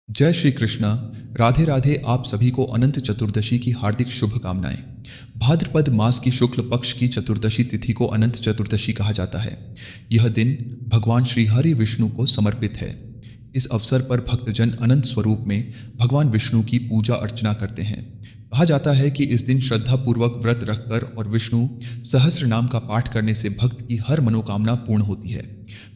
जय श्री कृष्णा। राधे राधे। आप सभी को अनंत चतुर्दशी की हार्दिक शुभकामनाएं। भाद्रपद मास की शुक्ल पक्ष की चतुर्दशी तिथि को अनंत चतुर्दशी कहा जाता है। यह दिन भगवान श्री हरि विष्णु को समर्पित है। इस अवसर पर भक्तजन अनंत स्वरूप में भगवान विष्णु की पूजा अर्चना करते हैं। कहा जाता है कि इस दिन श्रद्धापूर्वक व्रत रखकर और विष्णु सहस्र नाम का पाठ करने से भक्त की हर मनोकामना पूर्ण होती है।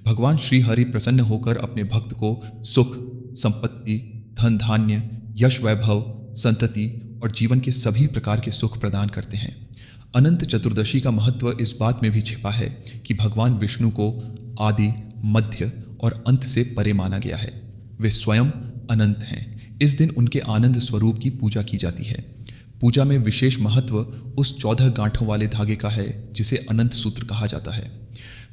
भगवान श्री हरि प्रसन्न होकर अपने भक्त को सुख, संपत्ति, धन धान्य, यश वैभव, संतति और जीवन के सभी प्रकार के सुख प्रदान करते हैं। अनंत चतुर्दशी का महत्व इस बात में भी छिपा है कि भगवान विष्णु को आदि, मध्य और अंत से परे माना गया है। वे स्वयं अनंत हैं। इस दिन उनके आनंद स्वरूप की पूजा की जाती है। पूजा में विशेष महत्व उस 14 गांठों वाले धागे का है जिसे अनंत सूत्र कहा जाता है।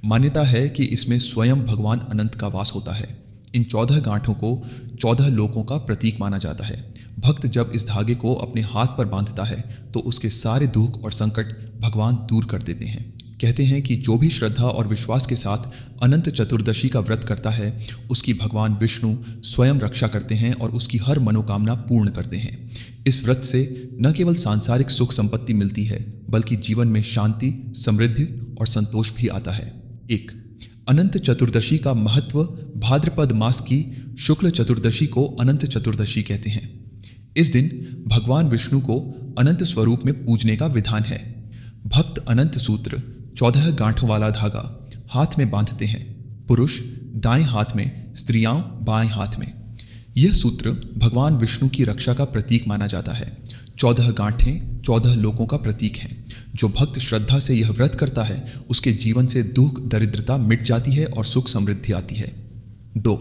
मान्यता है कि इसमें स्वयं भगवान अनंत का वास होता है। इन 14 गांठों को 14 लोकों का प्रतीक माना जाता है। भक्त जब इस धागे को अपने हाथ पर बांधता है तो उसके सारे दुख और संकट भगवान दूर कर देते हैं। कहते हैं कि जो भी श्रद्धा और विश्वास के साथ अनंत चतुर्दशी का व्रत करता है उसकी भगवान विष्णु स्वयं रक्षा करते हैं और उसकी हर मनोकामना पूर्ण करते हैं। इस व्रत से न केवल सांसारिक सुख संपत्ति मिलती है बल्कि जीवन में शांति, समृद्धि और संतोष भी आता है। 1. अनंत चतुर्दशी का महत्व। भाद्रपद मास की शुक्ल चतुर्दशी को अनंत चतुर्दशी कहते हैं। इस दिन भगवान विष्णु को अनंत स्वरूप में पूजने का विधान है। भक्त अनंत सूत्र 14 गांठों वाला धागा हाथ में बांधते हैं। पुरुष दाएं हाथ में, स्त्रियां बाएं हाथ में। यह सूत्र भगवान विष्णु की रक्षा का प्रतीक माना जाता है। 14 गांठें 14 लोकों का प्रतीक हैं। जो भक्त श्रद्धा से यह व्रत करता है उसके जीवन से दुख दरिद्रता मिट जाती है और सुख समृद्धि आती है। 2.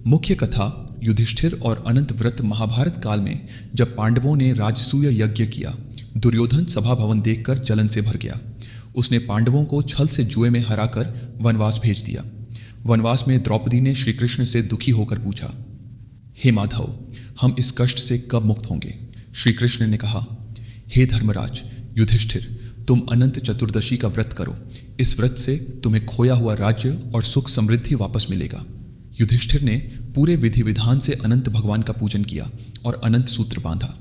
मुख्य कथा। युधिष्ठिर और अनंत व्रत। महाभारत काल में जब पांडवों ने राजसूय यज्ञ किया, दुर्योधन सभा भवन देखकर जलन से भर गया। उसने पांडवों को छल से जुए में हराकर वनवास भेज दिया। वनवास में द्रौपदी ने श्री कृष्ण से दुखी होकर पूछा, हे माधव, हम इस कष्ट से कब मुक्त होंगे? श्री कृष्ण ने कहा, हे धर्मराज युधिष्ठिर, तुम अनंत चतुर्दशी का व्रत करो। इस व्रत से तुम्हें खोया हुआ राज्य और सुख समृद्धि वापस मिलेगा। युधिष्ठिर ने पूरे विधि विधान से अनंत भगवान का पूजन किया और अनंत सूत्र बांधा।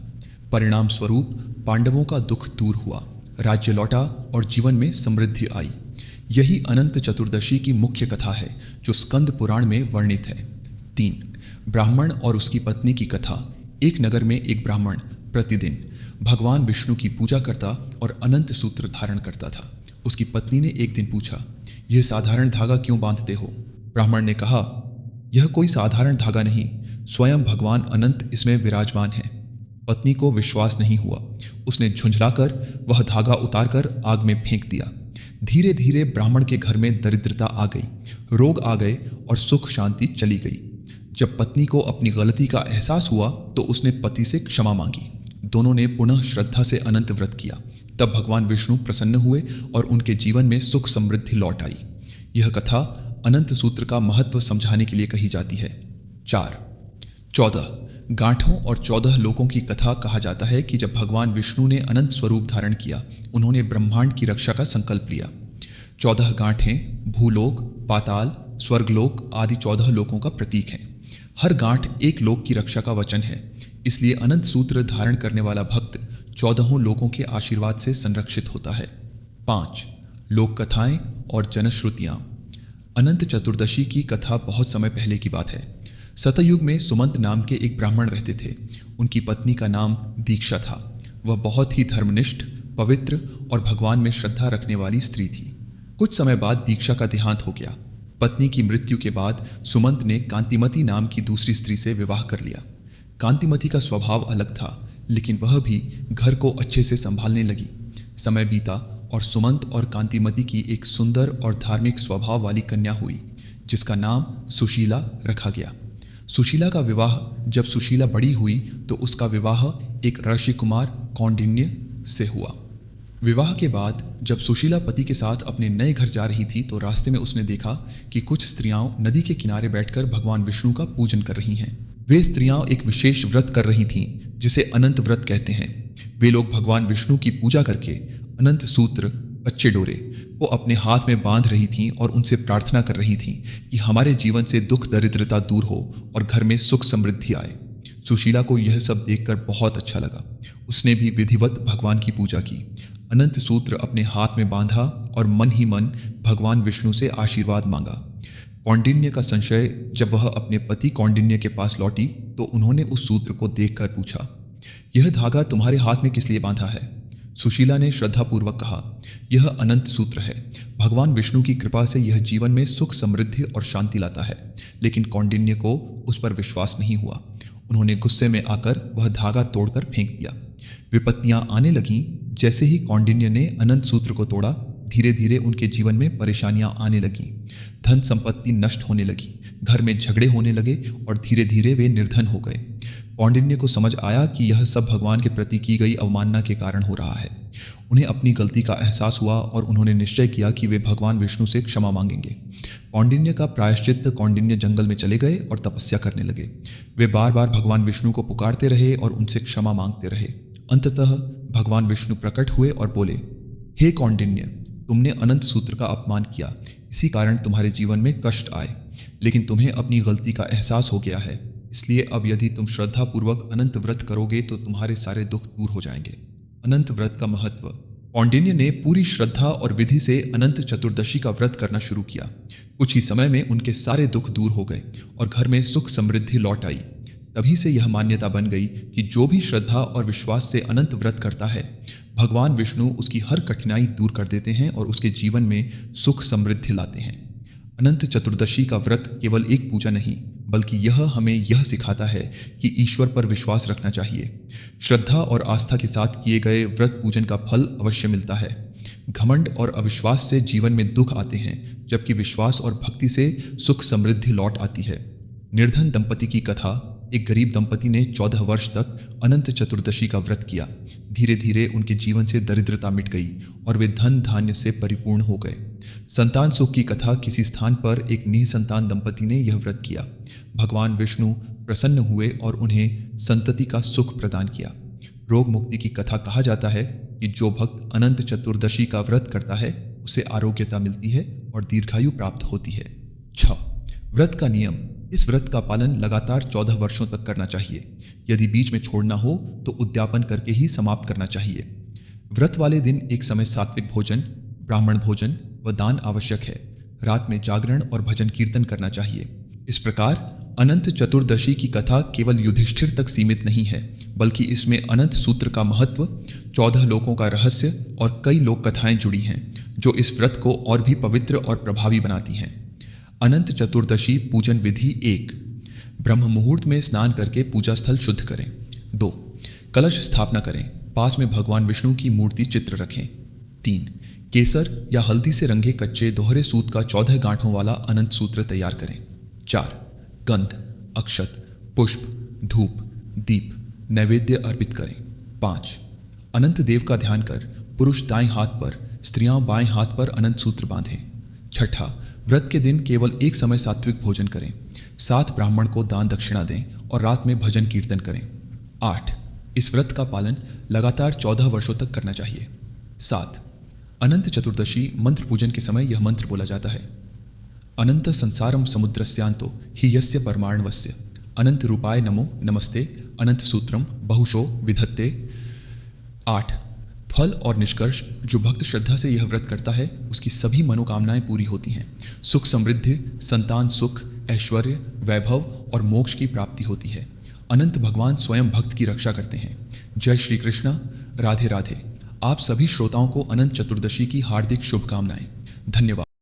परिणाम स्वरूप पांडवों का दुख दूर हुआ, राज्य लौटा और जीवन में समृद्धि आई। यही अनंत चतुर्दशी की मुख्य कथा है जो स्कंद पुराण में वर्णित है। 3. ब्राह्मण और उसकी पत्नी की कथा। एक नगर में एक ब्राह्मण प्रतिदिन भगवान विष्णु की पूजा करता और अनंत सूत्र धारण करता था। उसकी पत्नी ने एक दिन पूछा, यह साधारण धागा क्यों बांधते हो? ब्राह्मण ने कहा, यह कोई साधारण धागा नहीं, स्वयं भगवान अनंत इसमें विराजमान है। पत्नी को विश्वास नहीं हुआ। उसने झुंझलाकर वह धागा उतारकर आग में फेंक दिया। धीरे धीरे ब्राह्मण के घर में दरिद्रता आ गई, रोग आ गए और सुख शांति चली गई। जब पत्नी को अपनी गलती का एहसास हुआ तो उसने पति से क्षमा मांगी। दोनों ने पुनः श्रद्धा से अनंत व्रत किया। तब भगवान विष्णु प्रसन्न हुए और उनके जीवन में सुख समृद्धि लौट आई। यह कथा अनंत सूत्र का महत्व समझाने के लिए कही जाती है। 4. 14 गांठों और 14 लोकों की कथा। कहा जाता है कि जब भगवान विष्णु ने अनंत स्वरूप धारण किया, उन्होंने ब्रह्मांड की रक्षा का संकल्प लिया। 14 गांठें भूलोक, पाताल, स्वर्गलोक आदि 14 लोकों का प्रतीक हैं। हर गांठ एक लोक की रक्षा का वचन है। इसलिए अनंत सूत्र धारण करने वाला भक्त 14 लोकों के आशीर्वाद से संरक्षित होता है। 5. लोक कथाएं और जनश्रुतियाँ। अनंत चतुर्दशी की कथा बहुत समय पहले की बात है। सतयुग में सुमंत नाम के एक ब्राह्मण रहते थे। उनकी पत्नी का नाम दीक्षा था। वह बहुत ही धर्मनिष्ठ, पवित्र और भगवान में श्रद्धा रखने वाली स्त्री थी। कुछ समय बाद दीक्षा का देहांत हो गया। पत्नी की मृत्यु के बाद सुमंत ने कांतिमती नाम की दूसरी स्त्री से विवाह कर लिया। कांतिमती का स्वभाव अलग था, लेकिन वह भी घर को अच्छे से संभालने लगी। समय बीता और सुमंत और कांतिमती की एक सुंदर और धार्मिक स्वभाव वाली कन्या हुई जिसका नाम सुशीला रखा गया। सुशीला का विवाह जब सुशीला बड़ी हुई तो उसका विवाह एक ऋषि कुमार कौंडिन्य से हुआ। विवाह के बाद जब सुशीला पति के साथ अपने नए घर जा रही थी तो रास्ते में उसने देखा कि कुछ स्त्रियां नदी के किनारे बैठकर भगवान विष्णु का पूजन कर रही हैं। वे स्त्रियां एक विशेष व्रत कर रही थीं जिसे अनंत व्रत कहते हैं। वे लोग भगवान विष्णु की पूजा करके अनंत सूत्र, कच्चे डोरे को अपने हाथ में बांध रही थीं और उनसे प्रार्थना कर रही थीं कि हमारे जीवन से दुख दरिद्रता दूर हो और घर में सुख समृद्धि आए। सुशीला को यह सब देखकर बहुत अच्छा लगा। उसने भी विधिवत भगवान की पूजा की, अनंत सूत्र अपने हाथ में बांधा और मन ही मन भगवान विष्णु से आशीर्वाद मांगा। कौंडिन्य का संशय जब वह अपने पति कौंडिन्य के पास लौटी तो उन्होंने उस सूत्र को देखकर पूछा, यह धागा तुम्हारे हाथ में किस लिए बांधा है? सुशीला ने श्रद्धापूर्वक कहा, यह अनंत सूत्र है। भगवान विष्णु की कृपा से यह जीवन में सुख, समृद्धि और शांति लाता है। लेकिन कौंडिन्य को उस पर विश्वास नहीं हुआ। उन्होंने गुस्से में आकर वह धागा तोड़कर फेंक दिया। विपत्तियां आने लगीं। जैसे ही कौंडिन्य ने अनंत सूत्र को तोड़ा, धीरे धीरे उनके जीवन में परेशानियां आने लगीं। धन संपत्ति नष्ट होने लगी, घर में झगड़े होने लगे और धीरे धीरे वे निर्धन हो गए। कौंडिन्य को समझ आया कि यह सब भगवान के प्रति की गई अवमानना के कारण हो रहा है। उन्हें अपनी गलती का एहसास हुआ और उन्होंने निश्चय किया कि वे भगवान विष्णु से क्षमा मांगेंगे। कौंडिन्य का प्रायश्चित कौंडिन्य जंगल में चले गए और तपस्या करने लगे। वे बार बार भगवान विष्णु को पुकारते रहे और उनसे क्षमा मांगते रहे। अंततः भगवान विष्णु प्रकट हुए और बोले, हे कौंडिन्य, तुमने अनंत सूत्र का अपमान किया, इसी कारण तुम्हारे जीवन में कष्ट आए। लेकिन तुम्हें अपनी गलती का एहसास हो गया है, इसलिए अब यदि तुम श्रद्धापूर्वक अनंत व्रत करोगे तो तुम्हारे सारे दुख दूर हो जाएंगे। अनंत व्रत का महत्व। कौंडिन्य ने पूरी श्रद्धा और विधि से अनंत चतुर्दशी का व्रत करना शुरू किया। कुछ ही समय में उनके सारे दुख दूर हो गए और घर में सुख समृद्धि लौट आई। तभी से यह मान्यता बन गई कि जो भी श्रद्धा और विश्वास से अनंत व्रत करता है, भगवान विष्णु उसकी हर कठिनाई दूर कर देते हैं और उसके जीवन में सुख समृद्धि लाते हैं। अनंत चतुर्दशी का व्रत केवल एक पूजा नहीं, बल्कि यह हमें यह सिखाता है कि ईश्वर पर विश्वास रखना चाहिए। श्रद्धा और आस्था के साथ किए गए व्रत पूजन का फल अवश्य मिलता है। घमंड और अविश्वास से जीवन में दुख आते हैं, जबकि विश्वास और भक्ति से सुख समृद्धि लौट आती है। निर्धन दंपति की कथा। एक गरीब दंपति ने 14 वर्ष तक अनंत चतुर्दशी का व्रत किया। धीरे धीरे उनके जीवन से दरिद्रता मिट गई और वे धन धान्य से परिपूर्ण हो गए। संतान सुख की कथा। किसी स्थान पर एक निःसंतान दंपति ने यह व्रत किया। भगवान विष्णु प्रसन्न हुए और उन्हें संतति का सुख प्रदान किया। रोग मुक्ति की कथा। कहा जाता है कि जो भक्त अनंत चतुर्दशी का व्रत करता है उसे आरोग्यता मिलती है और दीर्घायु प्राप्त होती है। 6. व्रत का नियम। इस व्रत का पालन लगातार 14 वर्षों तक करना चाहिए। यदि बीच में छोड़ना हो तो उद्यापन करके ही समाप्त करना चाहिए। व्रत वाले दिन एक समय सात्विक भोजन, ब्राह्मण भोजन व दान आवश्यक है। रात में जागरण और भजन कीर्तन करना चाहिए। इस प्रकार अनंत चतुर्दशी की कथा केवल युधिष्ठिर तक सीमित नहीं है, बल्कि इसमें अनंत सूत्र का महत्व, 14 लोकों का रहस्य और कई लोक कथाएं जुड़ी हैं, जो इस व्रत को और भी पवित्र और प्रभावी बनाती हैं। अनंत चतुर्दशी पूजन विधि। 1. ब्रह्म मुहूर्त में स्नान करके पूजा स्थल शुद्ध करें। 2. कलश स्थापना करें। पास में भगवान विष्णु की मूर्ति चित्र रखें। 3. केसर या हल्दी से रंगे कच्चे दोहरे सूत का 14 गांठों वाला अनंत सूत्र तैयार करें। 4. गंध, अक्षत, पुष्प, धूप, दीप, नैवेद्य अर्पित करें। 5. अनंत देव का ध्यान कर पुरुष दाएं हाथ पर, स्त्रियां बाएं हाथ पर अनंत सूत्र बांधें। 6. व्रत के दिन केवल एक समय सात्विक भोजन करें। 7 ब्राह्मण को दान दक्षिणा दें और रात में भजन कीर्तन करें। 8. इस व्रत का पालन लगातार 14 वर्षों तक करना चाहिए। 7. अनंत चतुर्दशी मंत्र पूजन के समय यह मंत्र बोला जाता है, अनंत संसारम समुद्रस्यांतो हि यस्य परमाणवस्य अनंत रूपाय नमो नमस्ते अनंत सूत्रम बहुशो विधत्ते। 8. फल और निष्कर्ष। जो भक्त श्रद्धा से यह व्रत करता है उसकी सभी मनोकामनाएं पूरी होती हैं। सुख समृद्धि, संतान सुख, ऐश्वर्य, वैभव और मोक्ष की प्राप्ति होती है। अनंत भगवान स्वयं भक्त की रक्षा करते हैं। जय श्री कृष्ण। राधे राधे। आप सभी श्रोताओं को अनंत चतुर्दशी की हार्दिक शुभकामनाएं। धन्यवाद।